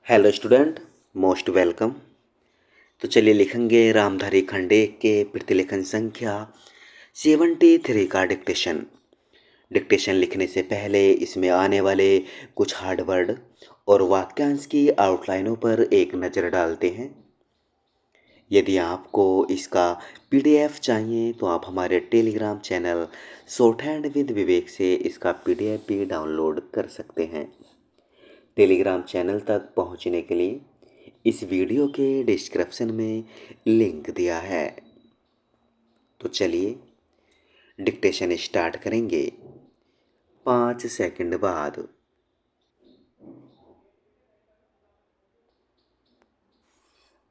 Hello student, most welcome. तो चलिए लिखेंगे रामधारी खंडे के प्रतिलेखन संख्या 73 का डिक्टेशन। डिक्टेशन लिखने से पहले इसमें आने वाले कुछ हार्ड वर्ड और वाक्यांश की आउटलाइनों पर एक नज़र डालते हैं। यदि आपको इसका पीडीएफ चाहिए तो आप हमारे Telegram channel short hand with Vivek से इसका पीडीएफ भी डाउनलोड कर सकते हैं। टेलीग्राम चैनल तक पहुंचने के लिए इस वीडियो के डिस्क्रिप्शन में लिंक दिया है। तो चलिए डिक्टेशन स्टार्ट करेंगे 5 सेकंड बाद।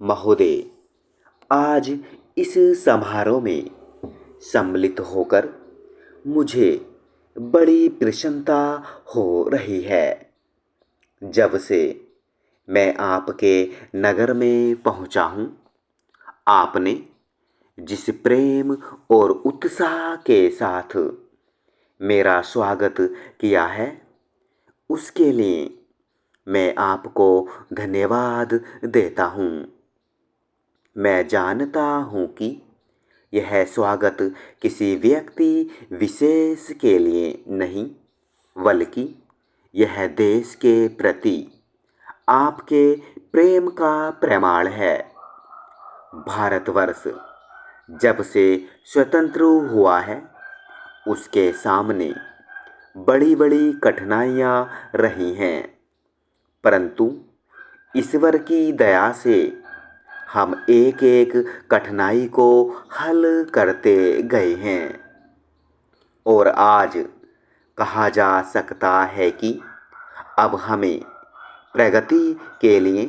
महोदय, आज इस समारोह में सम्मिलित होकर मुझे बड़ी प्रसन्नता हो रही है। जब से मैं आपके नगर में पहुंचा हूं, आपने जिस प्रेम और उत्साह के साथ मेरा स्वागत किया है, उसके लिए मैं आपको धन्यवाद देता हूँ। मैं जानता हूँ कि यह स्वागत किसी व्यक्ति विशेष के लिए नहीं, बल्कि यह देश के प्रति आपके प्रेम का प्रमाण है। भारतवर्ष जब से स्वतंत्र हुआ है, उसके सामने बड़ी बड़ी कठिनाइयाँ रही हैं, परंतु ईश्वर की दया से हम एक एक कठिनाई को हल करते गए हैं और आज कहा जा सकता है कि अब हमें प्रगति के लिए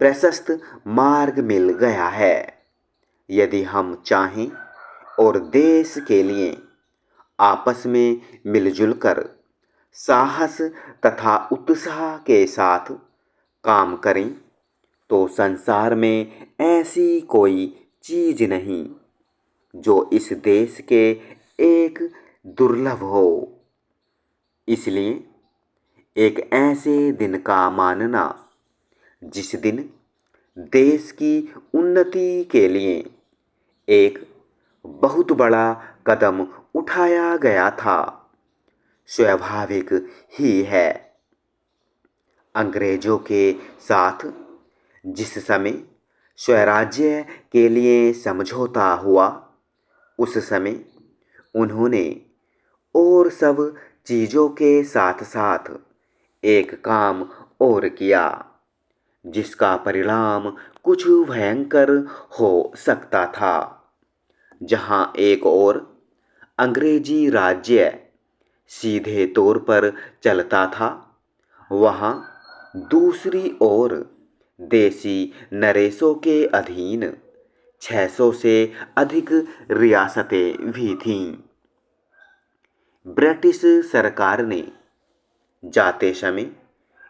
प्रशस्त मार्ग मिल गया है। यदि हम चाहें और देश के लिए आपस में मिलजुल कर साहस तथा उत्साह के साथ काम करें तो संसार में ऐसी कोई चीज नहीं जो इस देश के एक दुर्लभ हो। इसलिए एक ऐसे दिन का मानना जिस दिन देश की उन्नति के लिए एक बहुत बड़ा कदम उठाया गया था, स्वाभाविक ही है। अंग्रेजों के साथ जिस समय स्वराज्य के लिए समझौता हुआ, उस समय उन्होंने और सब चीज़ों के साथ साथ एक काम और किया जिसका परिणाम कुछ भयंकर हो सकता था। जहां एक ओर अंग्रेजी राज्य सीधे तौर पर चलता था, वहां दूसरी ओर देसी नरेशों के अधीन 600 से अधिक रियासतें भी थीं। ब्रिटिश सरकार ने जाते समय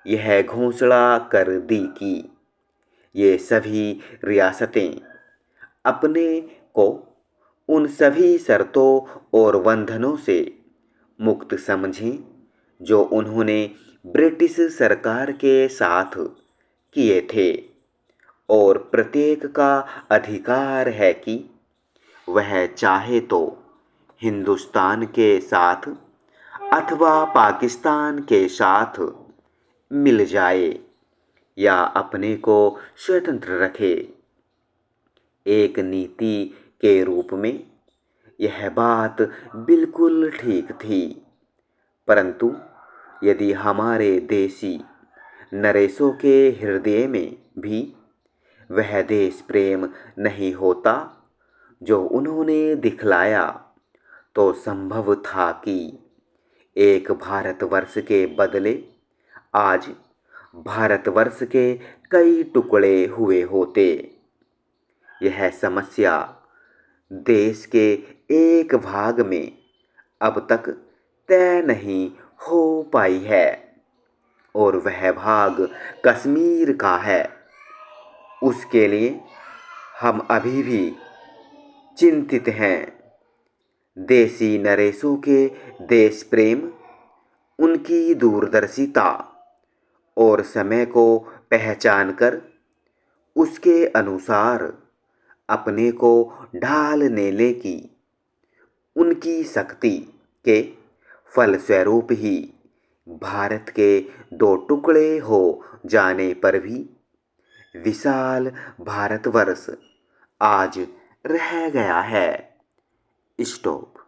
यह घोषणा कर दी कि ये सभी रियासतें अपने को उन सभी शर्तों और बंधनों से मुक्त समझें जो उन्होंने ब्रिटिश सरकार के साथ किए थे, और प्रत्येक का अधिकार है कि वह चाहे तो हिंदुस्तान के साथ अथवा पाकिस्तान के साथ मिल जाए या अपने को स्वतंत्र रखे। एक नीति के रूप में यह बात बिल्कुल ठीक थी, परंतु यदि हमारे देसी नरेशों के हृदय में भी वह देश प्रेम नहीं होता जो उन्होंने दिखलाया, तो संभव था कि एक भारतवर्ष के बदले आज भारतवर्ष के कई टुकड़े हुए होते। यह समस्या देश के एक भाग में अब तक तय नहीं हो पाई है और वह भाग कश्मीर का है। उसके लिए हम अभी भी चिंतित हैं। देसी नरेशों के देश प्रेम, उनकी दूरदर्शिता और समय को पहचान कर उसके अनुसार अपने को ढाल लेने की उनकी शक्ति के फलस्वरूप ही भारत के दो टुकड़े हो जाने पर भी विशाल भारतवर्ष आज रह गया है। स्टॉप।